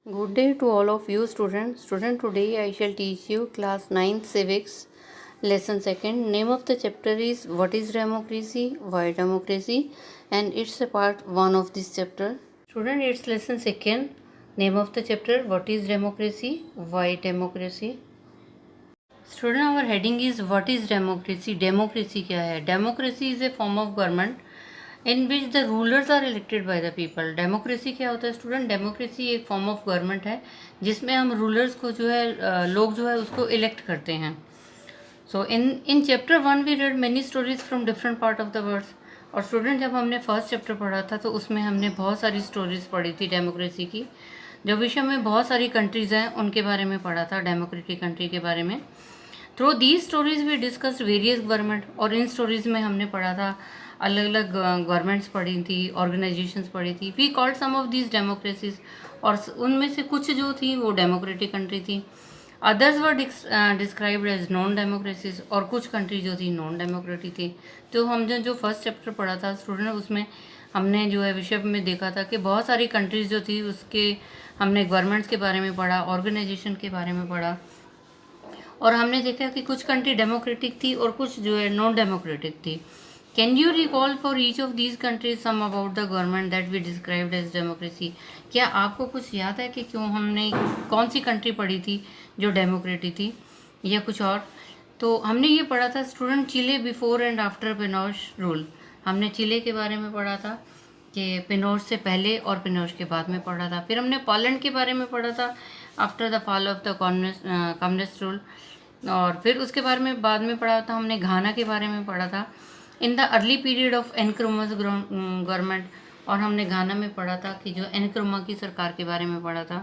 Good day to all of you students. Today I shall teach you class 9 civics lesson 2nd. Name of the chapter is What is democracy, why democracy, and it's a part 1 of this chapter. Student, it's lesson 2nd. Name of the chapter What is democracy, why democracy. Student, our heading is What is democracy. Democracy क्या है? Democracy is a form of government in which the rulers are elected by the people. Democracy क्या होता है student? Democracy एक form of government है जिसमें हम rulers को जो है लोग जो है उसको इलेक्ट करते हैं. So in chapter 1 we read many stories from different part of the world. और स्टूडेंट जब हमने फर्स्ट चैप्टर पढ़ा था तो उसमें हमने बहुत सारी स्टोरीज पढ़ी थी डेमोक्रेसी की. जो विश्व में बहुत सारी कंट्रीज़ हैं उनके बारे में पढ़ा था, डेमोक्रेटिक कंट्री के बारे में. Through these stories we discuss various government. और इन स्टोरीज में हमने पढ़ा था अलग अलग गवर्नमेंट्स पढ़ी थी, ऑर्गेनाइजेशंस पढ़ी थी. We called some of these democracies. और उनमें से कुछ जो थी वो डेमोक्रेटिक कंट्री थी. Others were described as non democracies. और कुछ कंट्री जो थी नॉन डेमोक्रेटिक थी. तो हम जो फर्स्ट चैप्टर पढ़ा था स्टूडेंट उसमें हमने जो है विषय में देखा था कि बहुत सारी कंट्रीज जो थी उसके हमने गवर्नमेंट्स के बारे में पढ़ा, ऑर्गेनाइजेशन के बारे में पढ़ा. और हमने देखा कि कुछ कंट्री डेमोक्रेटिक थी और कुछ जो है नॉन डेमोक्रेटिक थी. Can you recall for each of these countries some about the government that we described as democracy. क्या आपको कुछ याद है कि क्यों हमने कौन सी कंट्री पढ़ी थी जो डेमोक्रेटिक थी या कुछ और? तो हमने ये पढ़ा था student Chile before and after Pinochet rule. हमने चिले के बारे में पढ़ा था कि पिनोश से पहले और पिनोश के बाद में पढ़ा था. फिर हमने पोलैंड के बारे में पढ़ा था after the fall of the communist rule. और फिर उसके बारे में बाद में पढ़ा था हमने घाना के बारे में पढ़ा था in the early period of एनक्रोमास government. और हमने घाना में पढ़ा था कि जो एनक्रोमा की सरकार के बारे में पढ़ा था.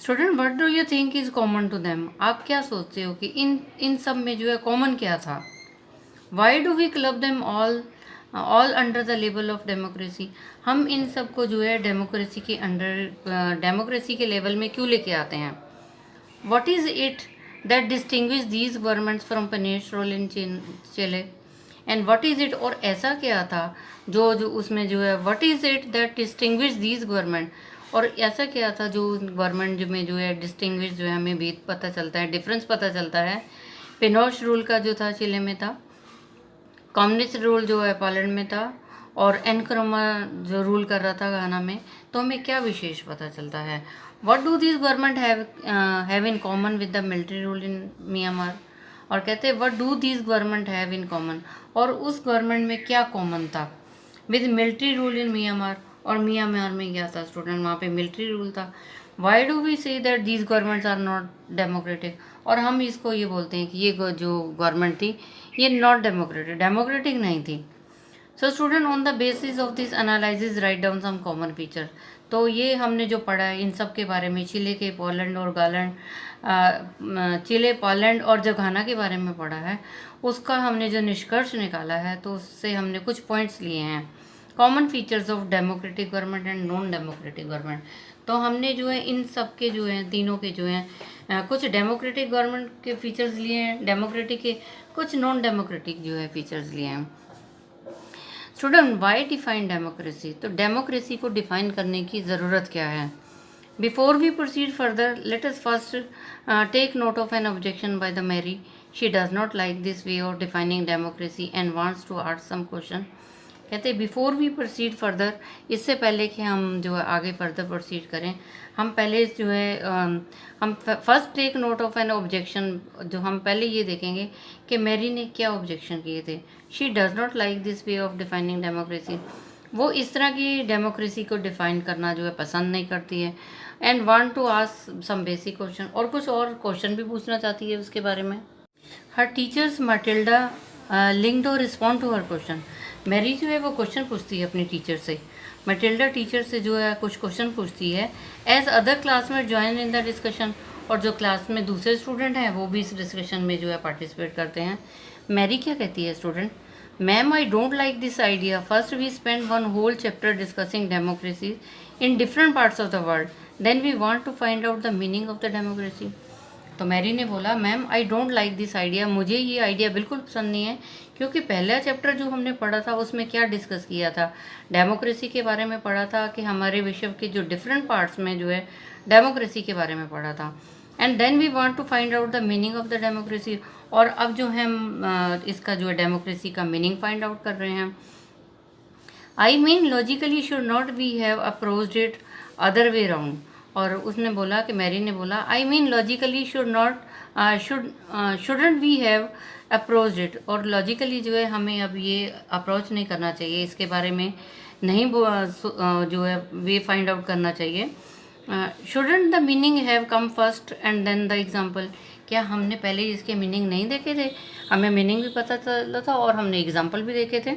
Student, what do you think is common to them. आप क्या सोचते हो कि इन सब में जो है कॉमन क्या था? Why do we club them all under the level of democracy. हम इन सब को जो है डेमोक्रेसी के अंडर डेमोक्रेसी के लेवल में क्यों लेके आते हैं? What is it that distinguish these governments from Pinochet rule in Chile. And what is it, और ऐसा क्या था जो उसमें जो है what is it that distinguish these government. और ऐसा क्या था जो गवर्नमेंट में जो है डिस्टिंग्विश जो है हमें भेद पता चलता है, डिफरेंस पता चलता है. पिनोश रूल का जो था चिले में था, कम्युनिस्ट रूल जो है पोलैंड में था, और एनक्रोमा जो रूल कर रहा था घाना में. तो हमें क्या विशेष पता चलता है? What do these government have in common with the military rule in Myanmar. और कहते हैं what do these government have in common. और उस गवर्नमेंट में क्या कॉमन था with military rule in Myanmar. और म्यांमार में क्या था स्टूडेंट? वहाँ पे मिलिट्री रूल था. Why do we say that these governments are not democratic. और हम इसको ये बोलते हैं कि ये जो गवर्नमेंट थी ये नॉट डेमोक्रेटिक नहीं थी. So student, on the basis of this analysis write down some common feature. तो ये हमने जो पढ़ा है इन सब के बारे में, चिले के, पोलैंड और चिले, पोलैंड और जो घाना के बारे में पढ़ा है उसका हमने जो निष्कर्ष निकाला है तो उससे हमने कुछ पॉइंट्स लिए हैं. Common features of democratic government and non democratic government. तो हमने जो है इन सब के जो हैं तीनों के जो हैं कुछ डेमोक्रेटिक गवर्नमेंट के फीचर्स लिए हैं, डेमोक्रेटिक के कुछ नॉन डेमोक्रेटिक जो है फीचर्स लिए हैं. Student, why define democracy. तो डेमोक्रेसी को डिफाइन करने की ज़रूरत क्या है? Before we proceed further let us first take note of an objection by the Mary. She does not like this way of defining democracy and wants to ask some question. कहते हैं before we proceed further, इससे पहले कि हम जो है आगे further proceed करें हम पहले जो है हम first take note of an objection. जो हम पहले ये देखेंगे कि मैरी ने क्या ऑब्जेक्शन किए थे. She does not like this way of defining democracy. वो इस तरह की डेमोक्रेसी को डिफ़ाइन करना जो है पसंद नहीं करती है. And want to ask some basic question, और कुछ और क्वेश्चन भी पूछना चाहती है उसके बारे में. हर टीचर्स मटिल्डा लिंक्ड और respond to her question. Mary जो है वो क्वेश्चन पूछती है अपनी टीचर से. मटिल्डा टीचर से जो है कुछ क्वेश्चन पूछती है. As other classmate join in the discussion. और जो क्लास में दूसरे स्टूडेंट हैं वो भी इस डिस्कशन में जो है पार्टिसिपेट करते हैं. मैरी क्या कहती है student? Ma'am, I don't like this idea. First we spend one whole chapter discussing democracy in different parts of the world. Then we want to find out the meaning of the democracy. तो Mary ने बोला ma'am I don't like this idea, मुझे ये idea बिल्कुल पसंद नहीं है, क्योंकि पहला चैप्टर जो हमने पढ़ा था उसमें क्या डिस्कस किया था, डेमोक्रेसी के बारे में पढ़ा था कि हमारे विश्व के जो डिफरेंट पार्ट्स में जो है डेमोक्रेसी के बारे में पढ़ा था। And then we want to find out the meaning of the democracy, और अब जो है हम इसका जो है डेमोक्रेसी का मीनिंग फाइंड आउट कर रहे हैं। I mean logically should not we have approached it other way round, और उसने बोला कि मैरी ने बोला I mean logically should not shouldn't we have approached it, और लॉजिकली जो है हमें अब ये अप्रोच नहीं करना चाहिए, इसके बारे में नहीं जो है वे फाइंड आउट करना चाहिए। Shouldn't the meaning have come first and then the example, क्या हमने पहले इसके मीनिंग नहीं देखे थे, हमें मीनिंग भी पता चला था और हमने एग्जाम्पल भी देखे थे।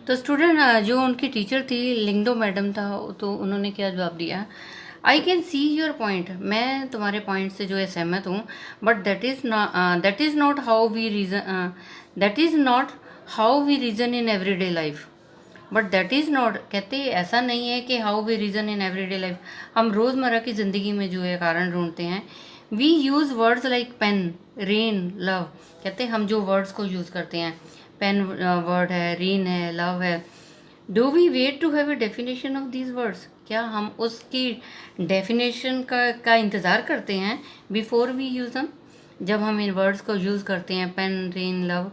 तो स्टूडेंट जो उनकी टीचर थी लिंगडो मैडम था, तो उन्होंने क्या जवाब दिया, I can see your point, मैं तुम्हारे पॉइंट से जो है सहमत हूँ, but that is not how we reason in everyday life, but that is not, कहते ऐसा नहीं है कि how we reason in everyday life, हम रोज़मर्रा की ज़िंदगी में जो है कारण ढूंढते हैं। We use words like pain, rain, love, कहते हम जो वर्ड्स को यूज़ करते हैं, पेन वर्ड है, रेन है, लव है, do we wait to have a definition of these words, क्या हम उसकी डेफिनेशन का इंतज़ार करते हैं बिफोर वी यूज़ दम, जब हम इन वर्ड्स को यूज़ करते हैं पेन, रेन, लव,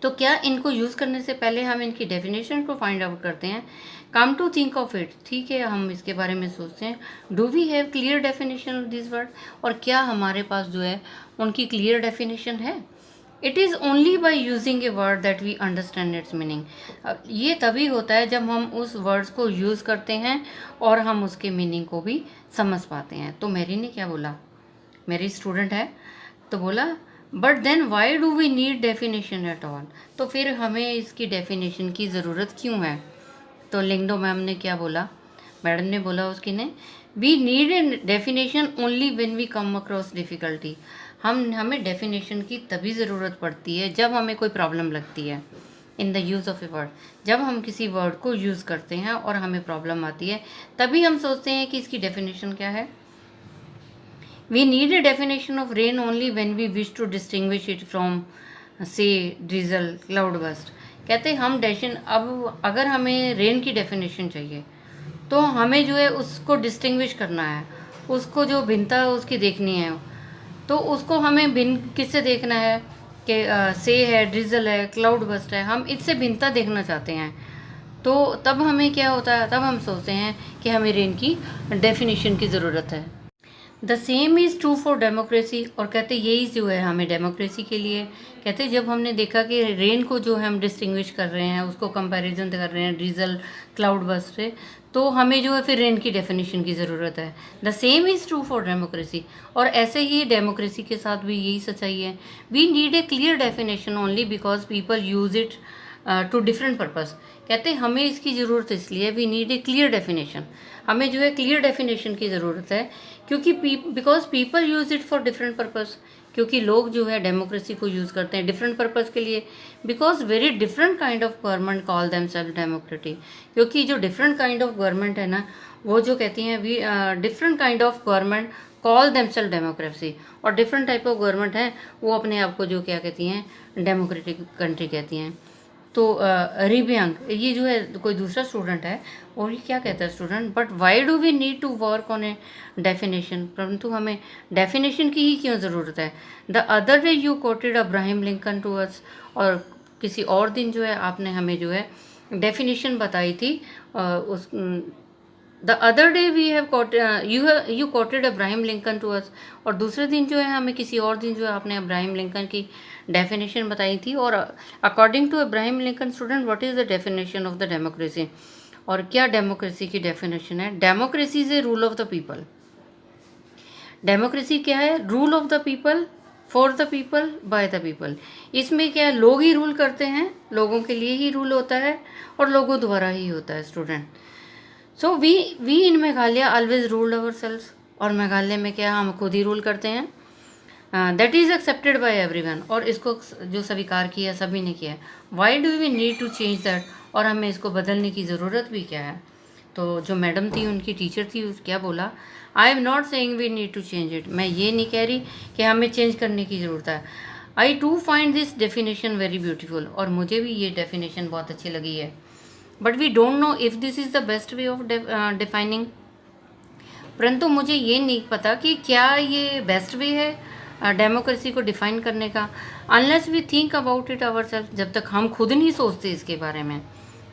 तो क्या इनको यूज़ करने से पहले हम इनकी डेफिनेशन को फाइंड आउट करते हैं। Come to think of it, ठीक है हम इसके बारे में सोचते हैं, do we have clear definition of this word, और क्या हमारे पास जो है उनकी क्लियर डेफिनेशन है। It is only by using a word that we understand its meaning, ये तभी होता है जब हम उस वर्ड्स को यूज़ करते हैं और हम उसके मीनिंग को भी समझ पाते हैं। तो मैरी ने क्या बोला, मेरी स्टूडेंट है, तो बोला but then why do we need definition at all, तो फिर हमें इसकी डेफिनेशन की ज़रूरत क्यों है। तो लिंगडो मैम ने क्या बोला, मैडम ने बोला उसकी ने, we need a definition only when we come across difficulty, हमें डेफिनेशन की तभी ज़रूरत पड़ती है जब हमें कोई प्रॉब्लम लगती है in the use of a word, जब हम किसी वर्ड को यूज़ करते हैं और हमें प्रॉब्लम आती है तभी हम सोचते हैं कि इसकी डेफिनेशन क्या है। We need a definition of rain only when we wish to distinguish it from say drizzle, cloudburst, कहते हम अब अगर हमें रेन की डेफिनेशन चाहिए तो हमें जो है उसको डिस्टिंग्विश करना है, उसको जो भिन्नता उसकी देखनी है, तो उसको हमें भिन्न किससे देखना है कि से है, ड्रिजल है, क्लाउड बस्ट है, हम इससे भिन्नता देखना चाहते हैं, तो तब हमें क्या होता है, तब हम सोचते हैं कि हमें रेन की डेफिनेशन की ज़रूरत है। The same is true for democracy, और कहते यही जो है हमें डेमोक्रेसी के लिए, कहते जब हमने देखा कि रेन को जो है हम डिस्टिंग्विश कर रहे हैं, उसको कंपैरिजन कर रहे हैं डीजल, क्लाउड बस्ट से, तो हमें जो है फिर रेन की डेफिनेशन की ज़रूरत है। The same is true for democracy, और ऐसे ही डेमोक्रेसी के साथ भी यही सच्चाई है। We need a clear definition only because people use it to different purpose, कहते हमें इसकी ज़रूरत इसलिए, we need a clear definition, हमें जो है क्लियर डेफिनेशन की ज़रूरत है, क्योंकि because people use it for different purpose, क्योंकि लोग जो है डेमोक्रेसी को यूज़ करते हैं डिफरेंट पर्पज़ के लिए। Because very different kind of government call them self democratic, क्योंकि जो डिफरेंट काइंड ऑफ गवर्नमेंट है ना, वो जो कहती हैं we different kind of government call them self democracy, और डिफरेंट टाइप ऑफ गवर्नमेंट है वो अपने आप को जो क्या कहती हैं डेमोक्रेटिक कंट्री कहती हैं। तो रिबियांग ये जो है कोई दूसरा स्टूडेंट है, और ये क्या कहता है student, but why do we need to work on a definition, परंतु हमें डेफिनेशन की ही क्यों ज़रूरत है। The other day you quoted Abraham Lincoln to us, और किसी और दिन जो है आपने हमें जो है डेफिनेशन बताई थी, उस the other day we have you quoted Abraham Lincoln to us, और दूसरे दिन जो है हमें किसी और दिन जो है आपने अब्राहम लिंकन की डेफिनेशन बताई थी। और according to Abraham Lincoln student what is the definition of the democracy, और क्या डेमोक्रेसी की डेफिनेशन है। Democracy is a rule of the people, democracy क्या है, rule of the people, for the people, by the people. इसमें क्या है, लोग ही रूल करते हैं, लोगों के लिए ही रूल होता है और लोगों द्वारा ही होता है student. So we in Meghalaya always ruled our self, और मेघालय में क्या हम खुद ही रूल करते हैं। That is accepted by everyone, और इसको जो स्वीकार किया सभी ने किया है। Why do we need to change that, और हमें इसको बदलने की ज़रूरत भी क्या है। तो जो मैडम थी, उनकी टीचर थी, उस क्या बोला, I am not saying we need to change it, मैं ये नहीं कह रही कि हमें चेंज करने की ज़रूरत है। I to find this definition very beautiful, और मुझे भी ये डेफिनेशन बहुत अच्छी लगी है। But we don't know if this is the best way of defining, परंतु मुझे ये नहीं पता कि क्या ये बेस्ट वे है डेमोक्रेसी को डिफाइन करने का, unless we think about it our self, जब तक हम खुद नहीं सोचते इसके बारे में।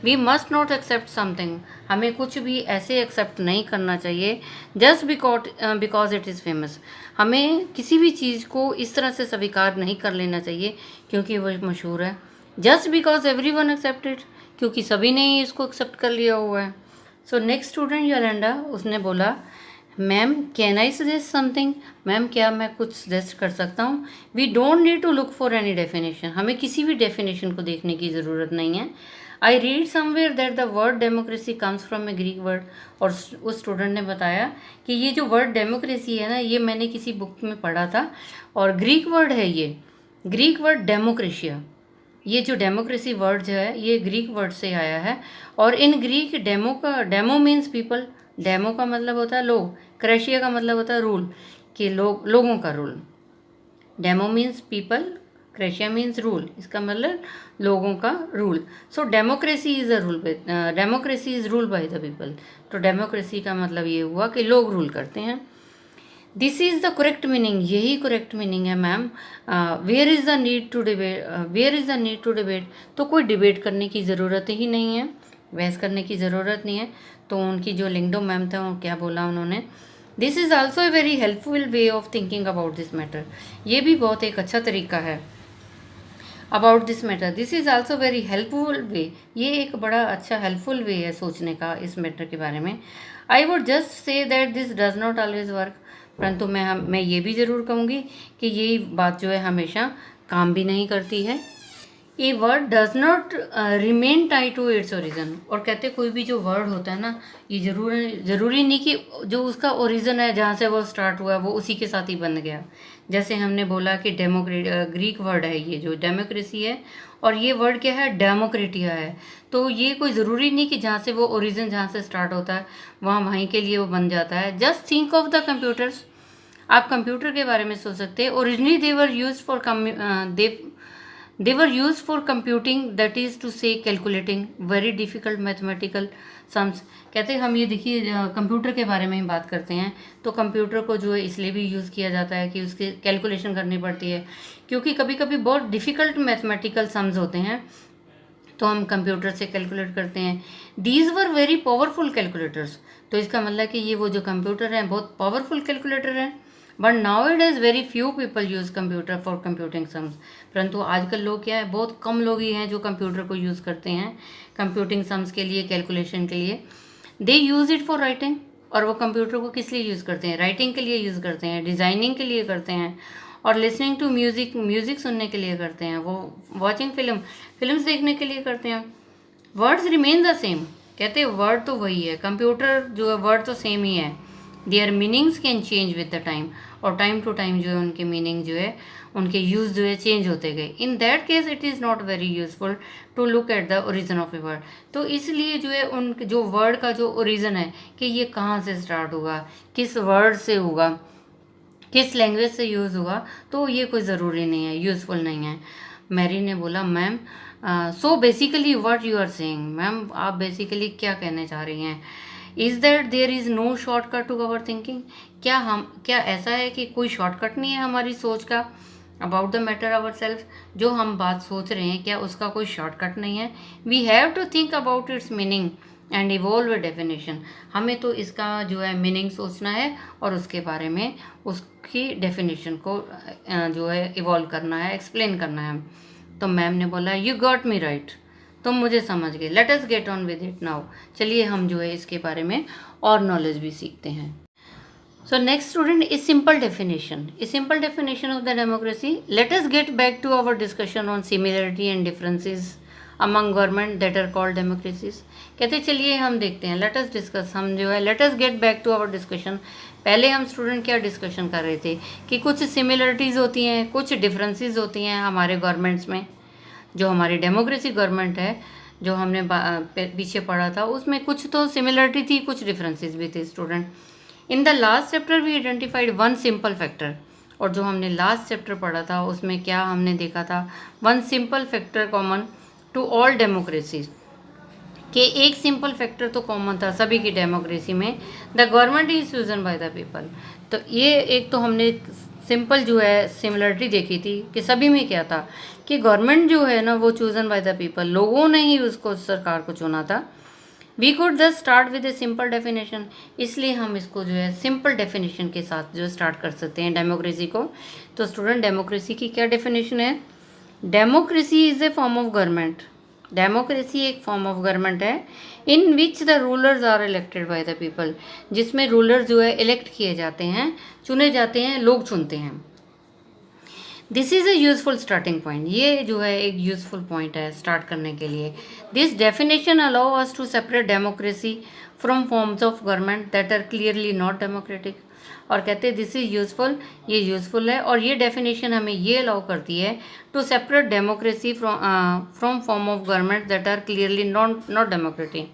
We must not accept something, हमें कुछ भी ऐसे एक्सेप्ट नहीं करना चाहिए just because it is famous, हमें किसी भी चीज़ को इस तरह से स्वीकार नहीं कर लेना चाहिए क्योंकि वो मशहूर है, just because every one accept it, क्योंकि सभी ने ही इसको एक्सेप्ट कर लिया हुआ है। सो नेक्स्ट स्टूडेंट योलेंडा, उसने बोला, ma'am can I suggest something, ma'am क्या मैं कुछ सजेस्ट कर सकता हूँ। We don't need to look for any definition, हमें किसी भी डेफिनेशन को देखने की ज़रूरत नहीं है। I read somewhere that the word democracy comes from A Greek word, और उस स्टूडेंट ने बताया कि ये जो वर्ड डेमोक्रेसी है ना, ये मैंने किसी बुक में पढ़ा था, और ग्रीक वर्ड है ये, ग्रीक वर्ड डेमोक्रेशिया, ये जो डेमोक्रेसी वर्ड जो है ये ग्रीक वर्ड से आया है। और in Greek demo means people, demo का मतलब होता है लोग, क्रेशिया का मतलब होता है रूल, कि लोगों का rule. Demo means people, kratia means rule, इसका मतलब लोगों का rule. So democracy is democracy is rule by the people, तो डेमोक्रेसी का मतलब ये हुआ कि लोग रूल करते हैं। This is the correct meaning, यही करेक्ट मीनिंग है ma'am. Where is the need to debate, where is the need to debate, तो कोई डिबेट करने की ज़रूरत ही नहीं है, बहस करने की ज़रूरत नहीं है। तो उनकी जो लिंगडो मैम था, वो क्या बोला उन्होंने, this is also a very helpful way of thinking about this matter, ये भी बहुत एक अच्छा तरीका है about this matter, this is also very helpful way, ये एक बड़ा अच्छा हेल्पफुल वे है सोचने का इस मैटर के बारे में। I would just say that this does not always work, परंतु मैं ये भी ज़रूर कहूँगी कि यही बात जो है हमेशा काम भी नहीं करती है। A word does not remain tie to its origin, और कहते कोई भी जो वर्ड होता है ना, ये ज़रूरी नहीं कि जो उसका ओरिजिन है, जहाँ से वो स्टार्ट हुआ वो उसी के साथ ही बन गया। जैसे हमने बोला कि ग्रीक वर्ड है ये जो डेमोक्रेसी है, और ये वर्ड क्या है, डेमोक्रेटिया है, तो ये कोई ज़रूरी नहीं कि जहाँ से वो ओरिजिन, जहाँ से स्टार्ट होता है वहीं के लिए वो बन जाता है। Just think of the computers, आप कंप्यूटर के बारे में सोच सकते हैं। Originally they were used for computing, that is to say calculating very difficult mathematical sums। कहते हैं हम ये देखिए कंप्यूटर के बारे में ही बात करते हैं, तो कंप्यूटर को जो है इसलिए भी यूज़ किया जाता है कि उसके कैलकुलेशन करनी पड़ती है, क्योंकि कभी कभी बहुत डिफ़िकल्ट मैथमेटिकल सम्स होते हैं तो हम कंप्यूटर से कैलकुलेट करते हैं। These were very powerful calculators, तो इसका मतलब कि ये वो जो कंप्यूटर हैं बहुत पावरफुल कैलकुलेटर हैं। But now it is very few people use computer for computing sums, परंतु आजकल लोग क्या है, बहुत कम लोग ही हैं जो कंप्यूटर को यूज़ करते हैं कंप्यूटिंग सम्स के लिए, कैलकुलेशन के लिए। दे यूज़ इट फॉर राइटिंग, और वो कंप्यूटर को किस लिए यूज़ करते हैं, राइटिंग के लिए यूज़ करते हैं, डिज़ाइनिंग के लिए करते हैं, और लिसनिंग टू म्यूज़िक सुनने के लिए करते हैं, वो वॉचिंग फिल्म्स देखने के लिए करते हैं। वर्ड्स रिमेन द सेम, कहते हैं वर्ड तो वही है, कंप्यूटर जो है वर्ड तो सेम ही है। There meanings can change with the time, और टाइम टू टाइम जो है उनके मीनिंग जो है, उनके यूज़ जो है चेंज होते गए। In that case it is not very useful to look at the origin of a word, तो इसलिए जो है उन जो वर्ड का जो ओरिजिन है कि ये कहाँ से स्टार्ट हुआ, किस वर्ड से होगा, किस लैंग्वेज से यूज़ हुआ, तो ये कोई ज़रूरी नहीं है, यूज़फुल नहीं है। मैरी ने बोला, ma'am so basically what you are saying, ma'am आप बेसिकली क्या कहने चाह रही हैं, is that there is no shortcut to our thinking, क्या ऐसा है कि कोई शॉर्टकट नहीं है हमारी सोच का, about the matter our self, जो हम बात सोच रहे हैं क्या उसका कोई शॉर्टकट नहीं है। We have to think about its meaning and evolve definition, हमें तो इसका जो है मीनिंग सोचना है और उसके बारे में उसकी डेफिनेशन को जो है इवॉल्व करना है, एक्सप्लेन करना है। तो मैम ने बोला, यू गॉट मी राइट, तुम मुझे समझ गए, late us get on with it now, चलिए हम जो है इसके बारे में और नॉलेज भी सीखते हैं। So next student is simple definition of the democracy. Let us get back to our discussion on similarity and differences among government that are called democracies. कहते चलिए हम देखते हैं, लेट अस डिस्कस, हम जो है let us get back to our discussion. पहले हम स्टूडेंट क्या डिस्कशन कर रहे थे कि कुछ सिमिलरिटीज़ होती हैं, कुछ डिफरेंसेस होती हैं हमारे गवर्नमेंट्स में। जो हमारी डेमोक्रेसी गवर्नमेंट है, जो हमने पीछे पढ़ा था उसमें कुछ तो सिमिलरिटी थी, कुछ डिफरेंसेस भी थे student. In the last chapter we identified one simple factor, और जो हमने लास्ट चैप्टर पढ़ा था उसमें क्या हमने देखा था, one simple factor common to all democracies, कि एक सिंपल फैक्टर तो कॉमन था सभी की डेमोक्रेसी में, the government is chosen bye the people. तो ये एक तो हमने सिंपल जो है सिमिलरिटी देखी थी कि सभी में क्या था कि गवर्नमेंट जो है ना वो चूजन बाय द पीपल, लोगों ने ही उसको सरकार को चुना था। We could just start with a simple definition, इसलिए हम इसको जो है सिंपल डेफिनेशन के साथ जो स्टार्ट कर सकते हैं डेमोक्रेसी को। तो स्टूडेंट डेमोक्रेसी की क्या डेफिनेशन है, democracy is a form of government, democracy एक फॉर्म ऑफ गवर्नमेंट है in which the rulers are elected by the people, जिसमें रूलर जो है इलेक्ट किए जाते हैं, चुने जाते हैं, लोग चुनते हैं। This is a useful starting point, ये जो है एक यूजफुल पॉइंट है स्टार्ट करने के लिए। This definition allow us to separate democracy from forms of government that are clearly not democratic, और कहते हैं दिस इज़ यूजफुल, ये यूजफुल है, और ये डेफिनेशन हमें ये अलाउ करती है to separate democracy from form of government that are clearly not democratic.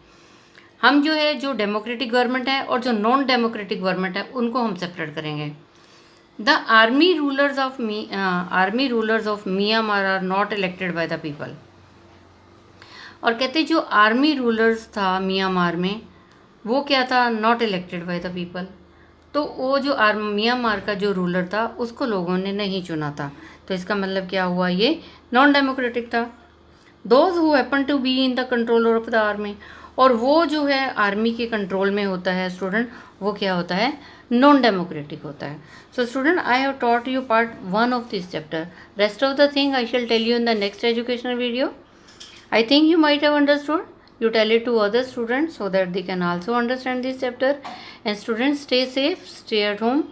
हम जो है जो डेमोक्रेटिक गवर्नमेंट है और जो नॉन डेमोक्रेटिक गवर्नमेंट है उनको हम सेपरेट करेंगे। The army rulers of Myanmar are not elected by the people, और कहते जो आर्मी रूलर्स था म्यांमार में वो क्या था, not elected by the people. तो वो जो म्यांमार का जो रूलर था उसको लोगों ने नहीं चुना था, तो इसका मतलब क्या हुआ, ये नॉन डेमोक्रेटिक था। Those who happen to be in the control of the army, और वो जो है आर्मी के कंट्रोल में होता है स्टूडेंट, वो क्या होता है, नॉन डेमोक्रेटिक होता है। So student I have taught you part 1 of this chapter, rest of the thing I shall tell you in the next educational video. I think you might have understood. You tell it to other students so that they can also understand this chapter. And students, stay safe, stay at home,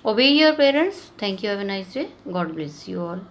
obey your parents. Thank you. Have a nice day. God bless you all.